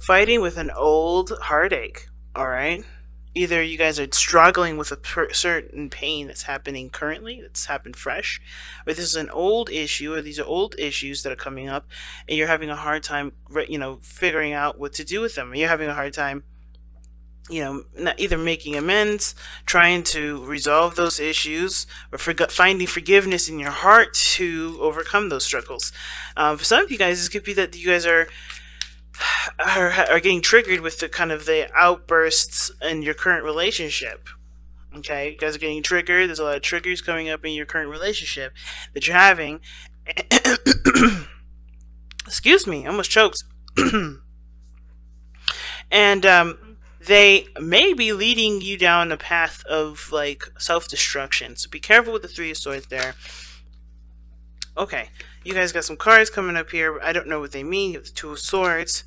fighting with an old heartache, all right? Either you guys are struggling with a certain pain that's happening currently, that's happened fresh, or this is an old issue, or these are old issues that are coming up, and you're having a hard time, figuring out what to do with them. You're having a hard time, not either making amends, trying to resolve those issues, or finding forgiveness in your heart to overcome those struggles. For some of you guys, this could be that you guys are getting triggered with the kind of the outbursts in your current relationship. Okay, you guys are getting triggered. There's a lot of triggers coming up in your current relationship that you're having. Excuse me, I almost choked. And they may be leading you down a path of like self-destruction. So be careful with the Three of Swords there. Okay, you guys got some cards coming up here. I don't know what they mean. You have the Two of Swords.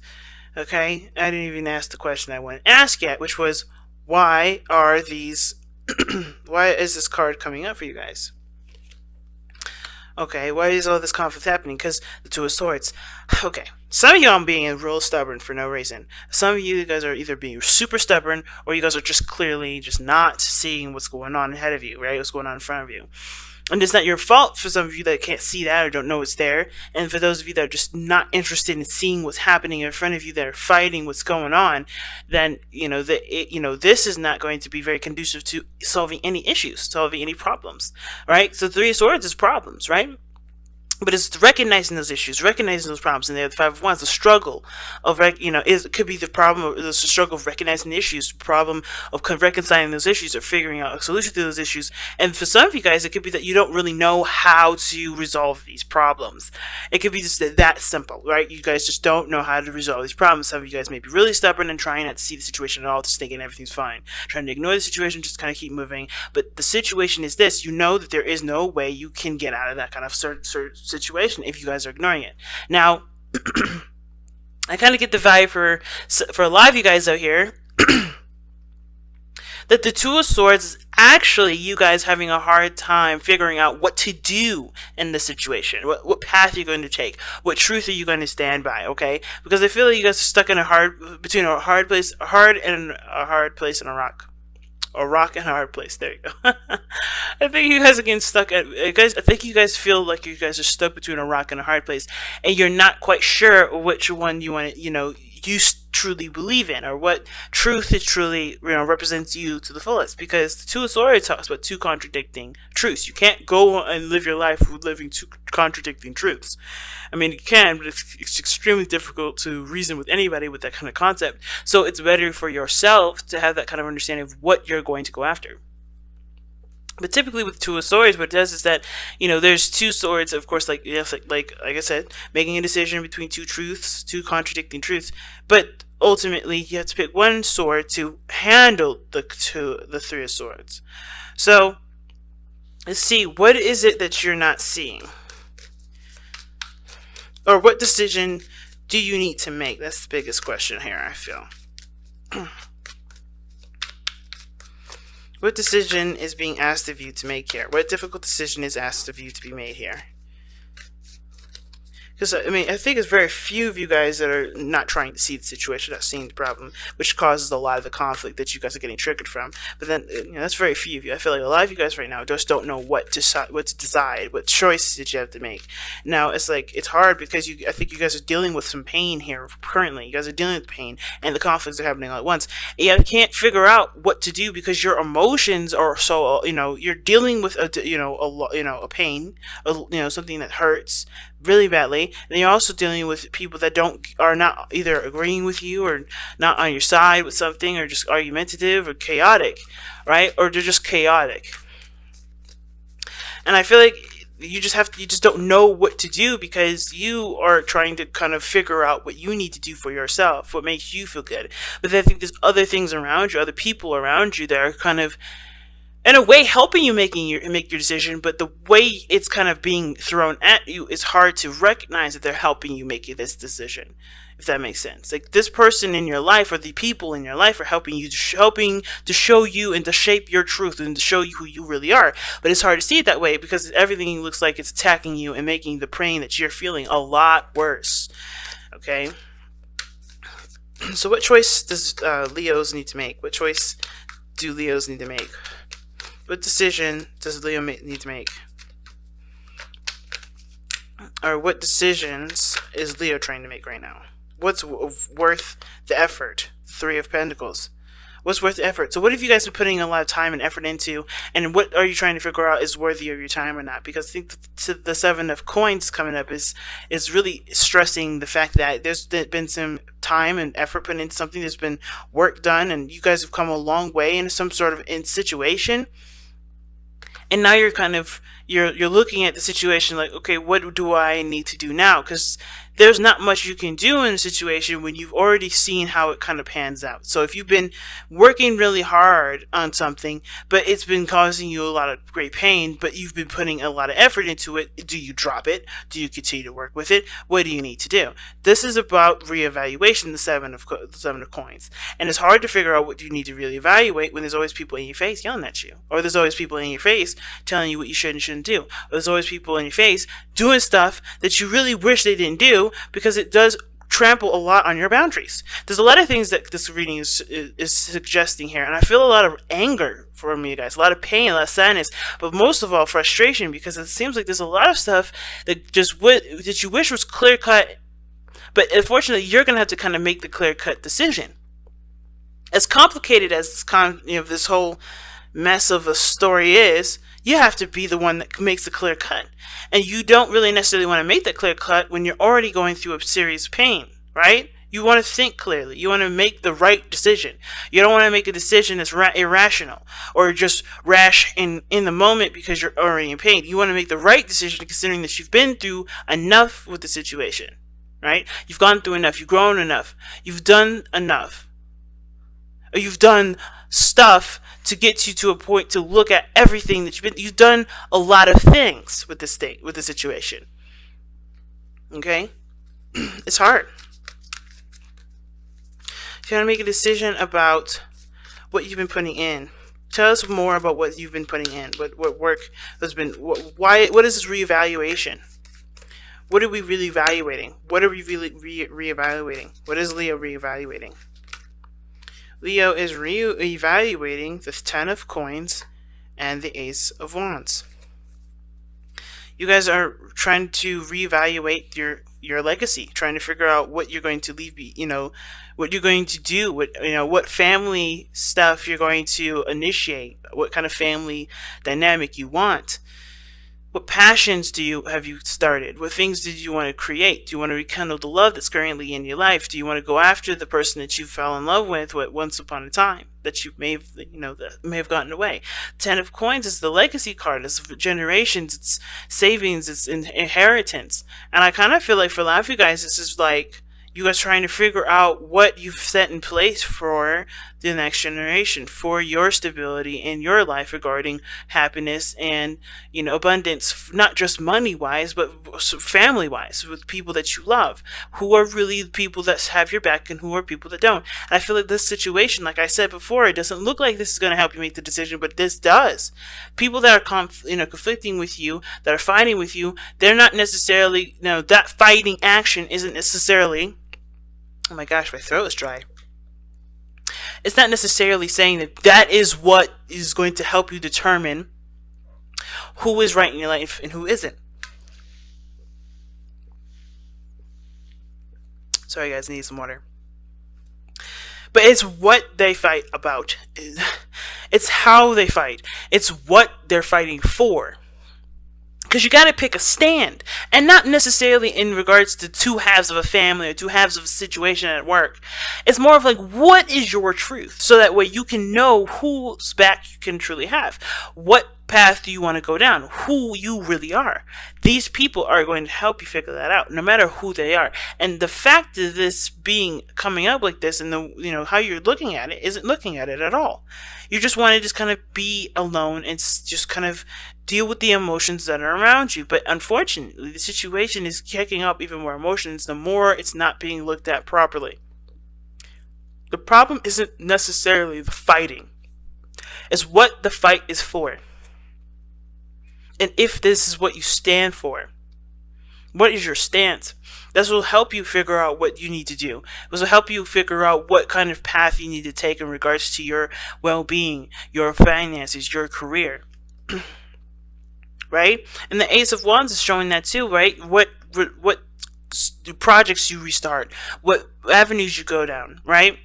Okay, I didn't even ask the question I wanted to ask yet, which was, why are these... why is this card coming up for you guys? Okay, why is all this conflict happening? Because the Two of Swords. Okay, some of y'all are being real stubborn for no reason. Some of you guys are either being super stubborn, or you guys are just clearly just not seeing what's going on ahead of you, right? What's going on in front of you. And it's not your fault for some of you that can't see that or don't know it's there. And for those of you that are just not interested in seeing what's happening in front of you, that are fighting what's going on, then this is not going to be very conducive to solving any issues, solving any problems, right? So Three of Swords is problems, right? But it's recognizing those issues, recognizing those problems, and the Five of Wands, the struggle of, it could be the problem, or the struggle of recognizing the issues, the problem of reconciling those issues, or figuring out a solution to those issues. And for some of you guys, it could be that you don't really know how to resolve these problems. It could be just that simple, right? You guys just don't know how to resolve these problems. Some of you guys may be really stubborn and trying not to see the situation at all, just thinking everything's fine, trying to ignore the situation, just kind of keep moving. But the situation is this: you know that there is no way you can get out of that kind of situation if you guys are ignoring it. Now, I kind of get the vibe for a lot of you guys out here that the Two of Swords is actually you guys having a hard time figuring out what to do in this situation, what path you're going to take, what truth are you going to stand by, okay? Because I feel like you guys are stuck in between a hard place and a rock. A rock and a hard place. There you go. I think you guys are getting stuck I think you guys feel like you guys are stuck between a rock and a hard place, and you're not quite sure which one you want to, you truly believe in, or what truth is truly, represents you to the fullest. Because the Two of Swords talks about two contradicting truths. You can't go and live your life with living two contradicting truths. I mean, you can, but it's extremely difficult to reason with anybody with that kind of concept. So it's better for yourself to have that kind of understanding of what you're going to go after. But typically with Two of Swords, what it does is that, there's two swords, of course, like I said, making a decision between two truths, two contradicting truths. But ultimately, you have to pick one sword to handle the Three of Swords. So, let's see, what is it that you're not seeing? Or what decision do you need to make? That's the biggest question here, I feel. What decision is being asked of you to make here? What difficult decision is asked of you to be made here? Because, I mean, I think it's very few of you guys that are not trying to see the situation, not seeing the problem, which causes a lot of the conflict that you guys are getting triggered from. But then, that's very few of you. I feel like a lot of you guys right now just don't know what to decide, what choices that you have to make. Now, it's like, it's hard because I think you guys are dealing with some pain here currently. You guys are dealing with pain, and the conflicts are happening all at once. And you can't figure out what to do because your emotions are so, you're dealing with a pain, something that hurts really badly, and you're also dealing with people that are not either agreeing with you, or not on your side with something, or just argumentative or chaotic, right? Or they're just chaotic. And I feel like you just don't know what to do because you are trying to kind of figure out what you need to do for yourself, what makes you feel good. But then I think there's other things around you, other people around you that are kind of, in a way, helping you make your decision, but the way it's kind of being thrown at you is hard to recognize that they're helping you make this decision, if that makes sense. Like, this person in your life, or the people in your life, are helping to show you and to shape your truth and to show you who you really are. But it's hard to see it that way because everything looks like it's attacking you and making the pain that you're feeling a lot worse. Okay? So what choice does Leos need to make? What choice do Leos need to make? What decision does Leo need to make? Or what decisions is Leo trying to make right now? What's worth the effort? Three of Pentacles. What's worth the effort? So what have you guys been putting a lot of time and effort into, and what are you trying to figure out is worthy of your time or not? Because I think the Seven of Coins coming up is really stressing the fact that there's been some time and effort put into something. There's been work done, and you guys have come a long way in some sort of situation. And now you're kind of you're looking at the situation like, okay, what do I need to do now? Because there's not much you can do in a situation when you've already seen how it kind of pans out. So if you've been working really hard on something, but it's been causing you a lot of great pain, but you've been putting a lot of effort into it, do you drop it? Do you continue to work with it? What do you need to do? This is about reevaluation, the seven of coins. And it's hard to figure out what you need to really evaluate when there's always people in your face yelling at you, or there's always people in your face telling you what you should and shouldn't do, or there's always people in your face doing stuff that you really wish they didn't do, because it does trample a lot on your boundaries. There's a lot of things that this reading is suggesting here, and I feel a lot of anger from you guys, a lot of pain, a lot of sadness, but most of all frustration, because it seems like there's a lot of stuff that that you wish was clear cut, but unfortunately you're gonna have to kind of make the clear cut decision. As complicated as this whole mess of a story is, you have to be the one that makes the clear cut. And you don't really necessarily want to make that clear cut when you're already going through a serious pain, right? You want to think clearly. You want to make the right decision. You don't want to make a decision that's irrational or just rash in the moment because you're already in pain. You want to make the right decision considering that you've been through enough with the situation, right? You've gone through enough. You've grown enough. You've done enough. Or you've done stuff to get you to a point to look at everything that you've done a lot of things with this thing, with the situation. Okay? It's hard. If you want to make a decision about what you've been putting in, tell us more about what you've been putting in. What work has been, what is this reevaluation? What are we really evaluating? What are we really reevaluating? What is Leo reevaluating? Leo is re-evaluating the Ten of Coins and the Ace of Wands. You guys are trying to reevaluate your legacy, trying to figure out what you're going to leave, what you're going to do, what family stuff you're going to initiate, what kind of family dynamic you want. What passions have you started? What things did you want to create? Do you want to rekindle the love that's currently in your life? Do you want to go after the person that you fell in love with once upon a time that you may have, that may have gotten away? Ten of Coins is the legacy card. It's generations. It's savings. It's inheritance. And I kind of feel like for a lot of you guys, this is like you guys trying to figure out what you've set in place for the next generation, for your stability in your life regarding happiness and abundance, not just money wise but family wise, with people that you love, who are really the people that have your back and who are people that don't. And I feel like this situation, like I said before, it doesn't look like this is going to help you make the decision, but this does. People that are conflicting with you, that are fighting with you, they're not necessarily, that fighting action isn't necessarily, oh my gosh, my throat is dry. It's not necessarily saying that is what is going to help you determine who is right in your life and who isn't. Sorry guys, I need some water. But it's what they fight about. It's how they fight. It's what they're fighting for. Because you got to pick a stand, and not necessarily in regards to two halves of a family or two halves of a situation at work. It's more of like, what is your truth? So that way you can know whose back you can truly have. What path do you want to go down? Who you really are. These people are going to help you figure that out, no matter who they are. And the fact of this coming up like this, and how you're looking at it, isn't looking at it at all. You just want to just kind of be alone and just kind of deal with the emotions that are around you. But unfortunately, the situation is kicking up even more emotions the more it's not being looked at properly. The problem isn't necessarily the fighting. It's what the fight is for. And if this is what you stand for, what is your stance? This will help you figure out what you need to do. This will help you figure out what kind of path you need to take in regards to your well-being, your finances, your career. Right? And the Ace of Wands is showing that too, right? What projects you restart, what avenues you go down, right?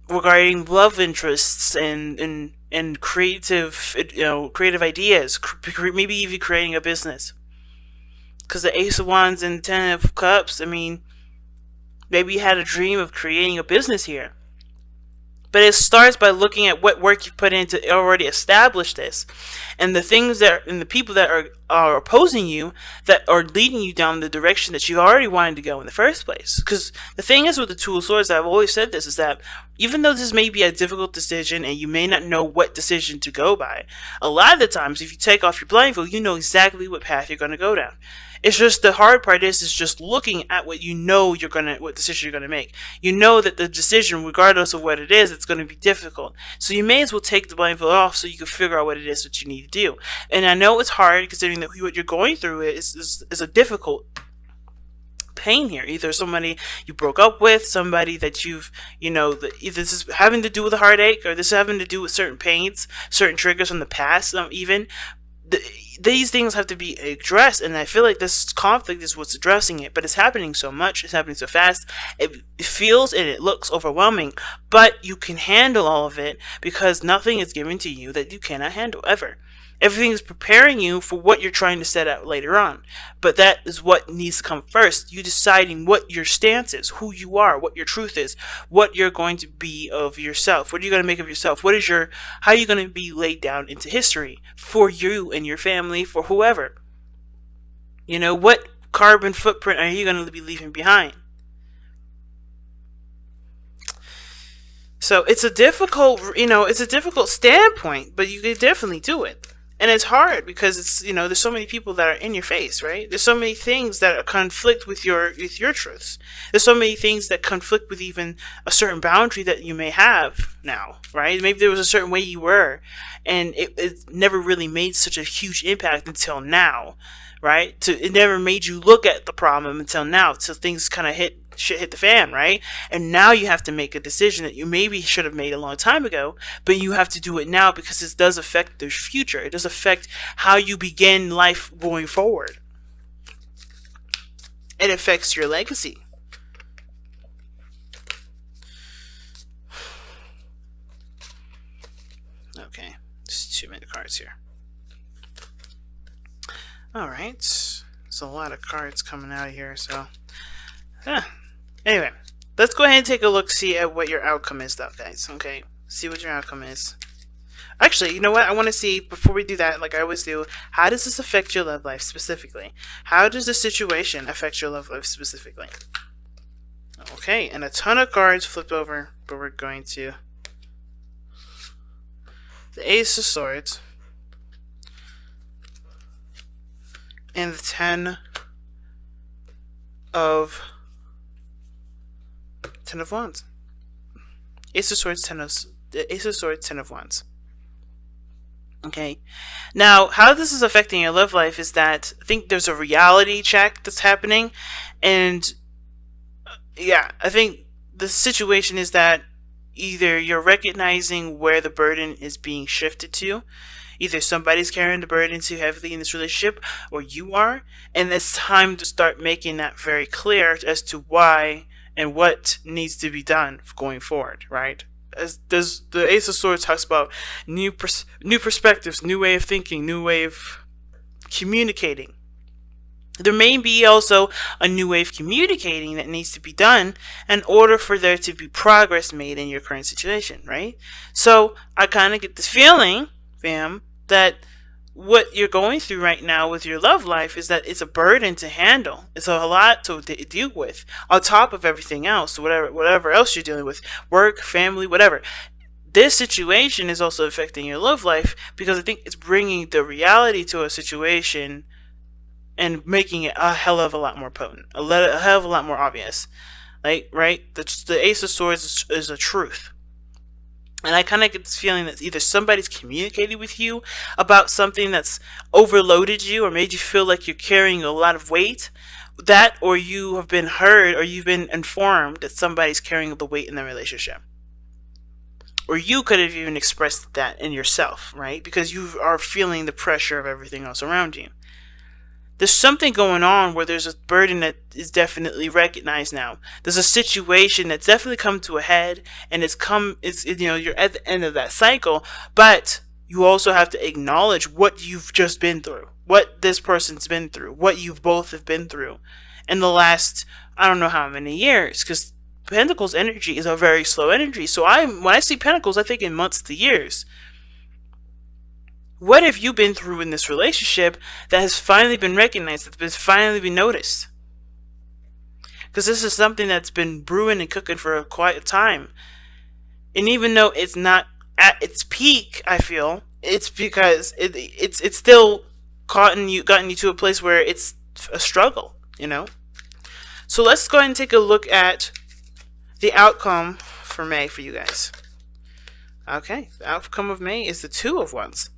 Regarding love interests and creative, creative ideas, maybe even creating a business. Because the Ace of Wands and Ten of Cups, I mean, maybe you had a dream of creating a business here. But it starts by looking at what work you've put in to already establish this, and the things that and the people that are opposing you, that are leading you down the direction that you already wanted to go in the first place. Because the thing is with the Two of Swords, I've always said this, is that even though this may be a difficult decision and you may not know what decision to go by, a lot of the times if you take off your blindfold, you know exactly what path you're going to go down. It's just the hard part is just looking at what you know what decision you're gonna make. You know that the decision, regardless of what it is, it's gonna be difficult. So you may as well take the blindfold off so you can figure out what it is that you need to do. And I know it's hard considering that what you're going through is a difficult pain here. Either somebody you broke up with, somebody that you've, either this is having to do with a heartache, or this is having to do with certain pains, certain triggers from the past, even. These things have to be addressed, and I feel like this conflict is what's addressing it, but it's happening so much, it's happening so fast, it feels and it looks overwhelming, but you can handle all of it because nothing is given to you that you cannot handle, ever. Everything is preparing you for what you're trying to set out later on. But that is what needs to come first. You deciding what your stance is, who you are, what your truth is, what you're going to be of yourself. What are you going to make of yourself? How are you going to be laid down into history for you and your family, for whoever? What carbon footprint are you going to be leaving behind? So it's a difficult standpoint, but you can definitely do it. And it's hard because there's so many people that are in your face, right? There's so many things that conflict with your truths. There's so many things that conflict with even a certain boundary that you may have now, right? Maybe there was a certain way you were, and it never really made such a huge impact until now, right? It never made you look at the problem until now, till things kind of hit the fan, right? And now you have to make a decision that you maybe should have made a long time ago, but you have to do it now because it does affect the future. It does affect how you begin life going forward. It affects your legacy. Okay, just 2 minute cards here. Alright, there's a lot of cards coming out of here, so anyway, let's go ahead and take a look, see at what your outcome is, though, guys. Okay, see what your outcome is. Actually, you know what? I want to see, before we do that, like I always do, how does this affect your love life specifically? How does the situation affect your love life specifically? Okay, and a ton of cards flipped over, but we're going to the Ace of Swords and the Ten of Wands. Ace of Swords, Ten of Wands. Okay. Now, how this is affecting your love life is that I think there's a reality check that's happening, and yeah, I think the situation is that either you're recognizing where the burden is being shifted to. Either somebody's carrying the burden too heavily in this relationship, or you are, and it's time to start making that very clear as to why and what needs to be done going forward, right? As the Ace of Swords talks about new perspectives, new way of thinking, new way of communicating. There may be also a new way of communicating that needs to be done in order for there to be progress made in your current situation, right? So I kind of get this feeling, fam, that what you're going through right now with your love life is that it's a burden to handle. It's a lot to deal with on top of everything else, whatever else you're dealing with, work, family, whatever. This situation is also affecting your love life because I think it's bringing the reality to a situation and making it a hell of a lot more potent, a hell of a lot more obvious. Like, right? The Ace of Swords is a truth. And I kind of get this feeling that either somebody's communicated with you about something that's overloaded you or made you feel like you're carrying a lot of weight, That, or you have been heard or you've been informed that somebody's carrying the weight in the relationship. Or you could have even expressed that in yourself, right? Because you are feeling the pressure of everything else around you. There's something going on where there's a burden that is definitely recognized now. There's a situation that's definitely come to a head, and you're at the end of that cycle, but you also have to acknowledge what you've just been through, what this person's been through, what you've both have been through in the last, I don't know how many years, because Pentacles energy is a very slow energy. So when I see Pentacles, I think in months to years. What have you been through in this relationship that has finally been recognized, that has finally been noticed? Because this is something that's been brewing and cooking for quite a time. And even though it's not at its peak, I feel, it's because it's still gotten you to a place where it's a struggle, So let's go ahead and take a look at the outcome for May for you guys. Okay, the outcome of May is the Two of Wands.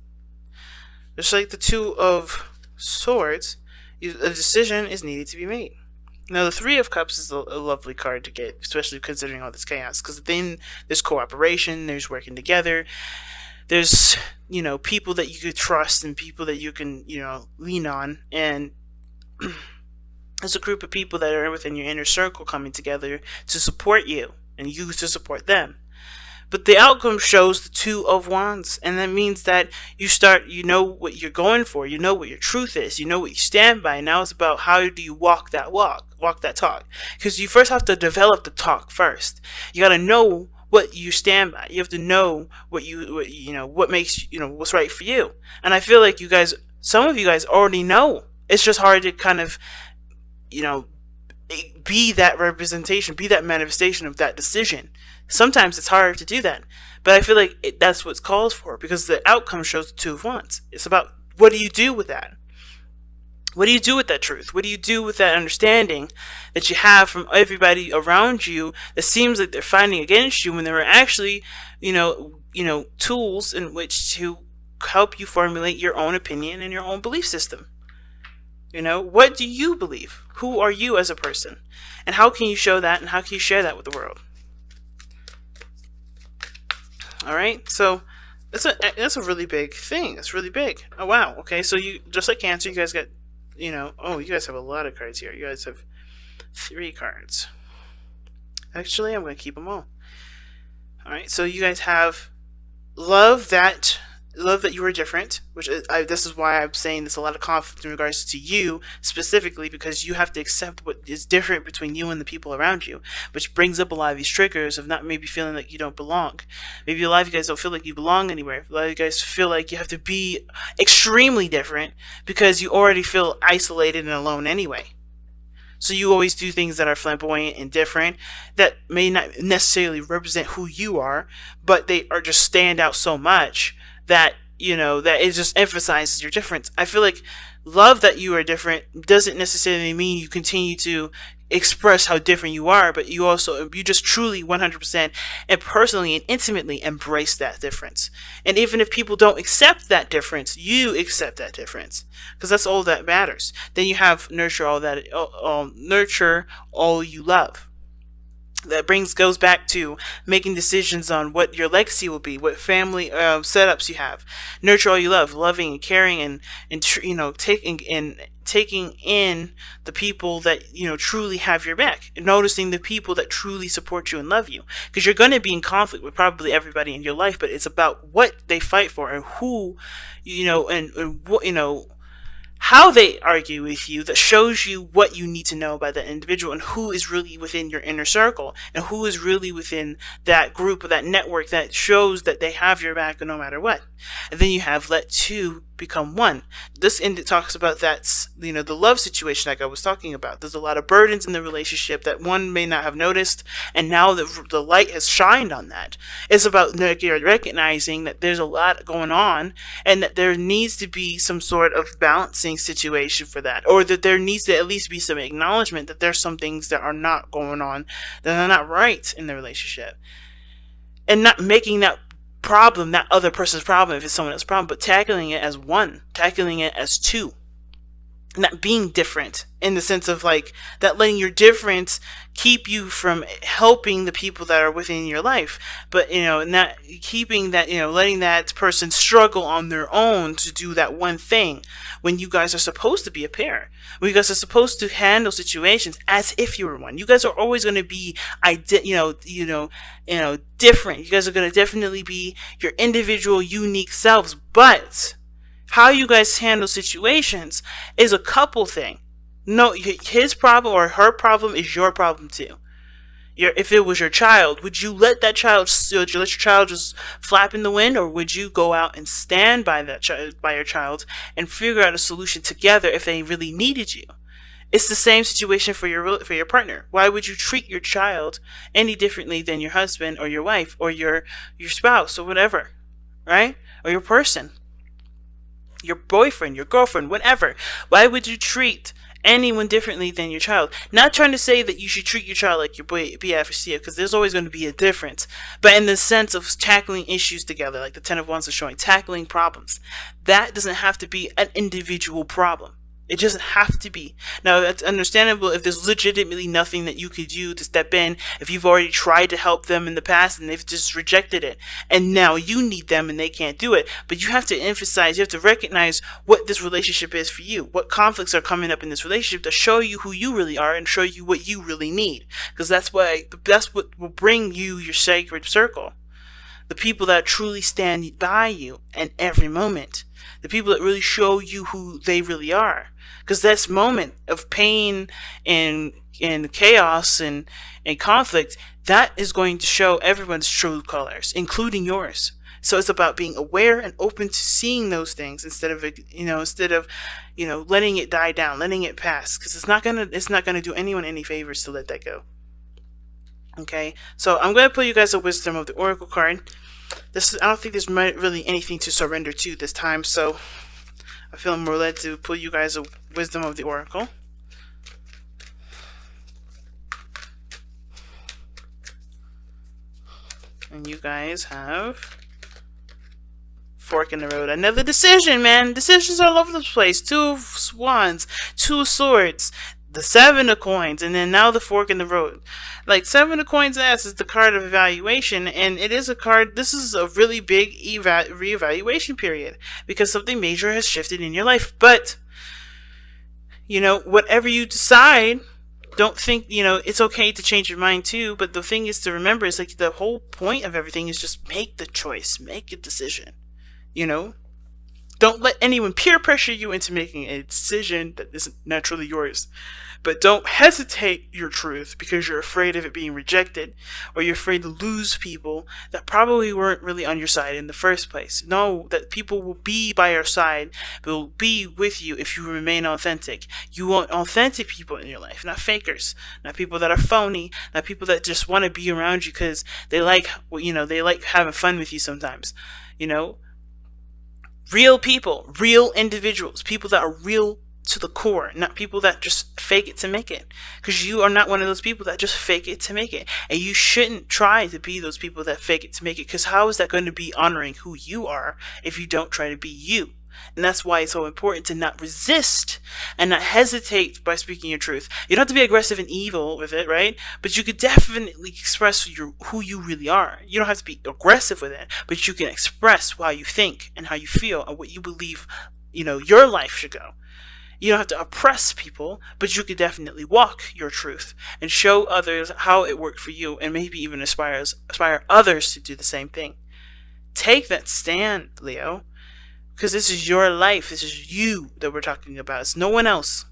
Just like the Two of Swords, a decision is needed to be made. Now, the Three of Cups is a lovely card to get, especially considering all this chaos, because then there's cooperation, there's working together, there's, people that you could trust and people that you can, lean on, and there's a group of people that are within your inner circle coming together to support you, and you to support them. But the outcome shows the Two of Wands, and that means that you know what you're going for, you know what your truth is, you know what you stand by. Now it's about how do you walk that talk. Because you first have to develop the talk first. You got to know what you stand by. You have to know what makes, what's right for you. And I feel like some of you guys already know. It's just hard to kind of, be that representation, be that manifestation of that decision. Sometimes it's hard to do that, but I feel like that's what's called for, because the outcome shows the Two of Wands. It's about, what do you do with that? What do you do with that truth? What do you do with that understanding that you have from everybody around you that seems like they're fighting against you when there are actually, tools in which to help you formulate your own opinion and your own belief system? What do you believe? Who are you as a person? And how can you show that, and how can you share that with the world? Alright, so that's a really big thing. It's really big. Oh, wow. Okay, so you, just like Cancer, you guys got, you guys have a lot of cards here. You guys have 3 cards. Actually, I'm going to keep them all. Alright, so you guys have love that you are different, which this is why I'm saying there's a lot of conflict in regards to you specifically, because you have to accept what is different between you and the people around you, which brings up a lot of these triggers of not maybe feeling like you don't belong. Maybe a lot of you guys don't feel like you belong anywhere. A lot of you guys feel like you have to be extremely different because you already feel isolated and alone anyway. So you always do things that are flamboyant and different, that may not necessarily represent who you are, but they are just stand out so much that that it just emphasizes your difference. I feel like love that you are different doesn't necessarily mean you continue to express how different you are, but you just truly 100% and personally and intimately embrace that difference. And even if people don't accept that difference, you accept that difference, because that's all that matters. Then you have nurture all you love. That goes back to making decisions on what your legacy will be, what family setups you have. Nurture all you love, loving and caring, and taking in the people that truly have your back, and noticing the people that truly support you and love you. Because you're going to be in conflict with probably everybody in your life, but it's about what they fight for and who, and what how they argue with you, that shows you what you need to know about that individual, and who is really within your inner circle, and who is really within that group or that network that shows that they have your back no matter what. And then you have let two become one. This talks about that, the love situation like I was talking about. There's a lot of burdens in the relationship that one may not have noticed, and now the light has shined on that. It's about recognizing that there's a lot going on, and that there needs to be some sort of balancing situation for that, or that there needs to at least be some acknowledgement that there's some things that are not going on, that are not right in the relationship, and not making that problem that other person's problem if it's someone else's problem, but tackling it as one, tackling it as two. not being different in the sense of like that, letting your difference keep you from helping the people that are within your life, but not keeping that, letting that person struggle on their own to do that one thing, when you guys are supposed to be a pair, when you guys are supposed to handle situations as if you were one. You guys are always going to be different. You guys are going to definitely be your individual unique selves, but how you guys handle situations is a couple thing. No, his problem or her problem is your problem too. If it was your child, would you let that child? Would you let your child just flap in the wind, or would you go out and stand by that child, by your child, and figure out a solution together if they really needed you? It's the same situation for your partner. Why would you treat your child any differently than your husband or your wife or your spouse or whatever, right? Or your person, your boyfriend, your girlfriend, whatever. Why would you treat anyone differently than your child? Not trying to say that you should treat your child like your BF or CF, because there's always going to be a difference. But in the sense of tackling issues together, like the Ten of Wands is showing, tackling problems, that doesn't have to be an individual problem. It doesn't have to be. Now, it's understandable if there's legitimately nothing that you could do to step in, if you've already tried to help them in the past and they've just rejected it, and now you need them and they can't do it. But you have to emphasize, you have to recognize what this relationship is for you, what conflicts are coming up in this relationship to show you who you really are and show you what you really need. Because that's what will bring you your sacred circle. The people that truly stand by you in every moment. The people that really show you who they really are. Because this moment of pain and chaos and conflict, that is going to show everyone's true colors, including yours. So it's about being aware and open to seeing those things instead of letting it die down, letting it pass. Because it's not gonna do anyone any favors to let that go. Okay, so I'm going to put you guys a Wisdom of the Oracle card. I don't think there's really anything to surrender to this time, so I feel more led to pull you guys a Wisdom of the Oracle. And you guys have Fork in the Road. Another decision, man. Decisions are all over the place. Two of Wands, Two of Swords, the Seven of Coins, and then now the Fork in the Road. Like, Seven of Coins ass is the card of evaluation, and it is a card, this is a really big reevaluation period, because something major has shifted in your life. But, whatever you decide, don't think, it's okay to change your mind too, but the thing is to remember is, like, the whole point of everything is just make the choice, make a decision, Don't let anyone peer pressure you into making a decision that isn't naturally yours. But don't hesitate your truth because you're afraid of it being rejected, or you're afraid to lose people that probably weren't really on your side in the first place. Know that people will be by your side, will be with you if you remain authentic. You want authentic people in your life, not fakers, not people that are phony, not people that just want to be around you because they like, they like having fun with you sometimes, Real people, real individuals, people that are real to the core, not people that just fake it to make it. Because you are not one of those people that just fake it to make it. And you shouldn't try to be those people that fake it to make it, because how is that going to be honoring who you are if you don't try to be you? And that's why it's so important to not resist and not hesitate by speaking your truth. You don't have to be aggressive and evil with it, right? But you could definitely express who you really are. You don't have to be aggressive with it, but you can express how you think and how you feel and what you believe, your life should go. You don't have to oppress people, but you could definitely walk your truth and show others how it worked for you, and maybe even inspire others to do the same thing. Take that stand, Leo. Because this is your life. This is you that we're talking about. It's no one else.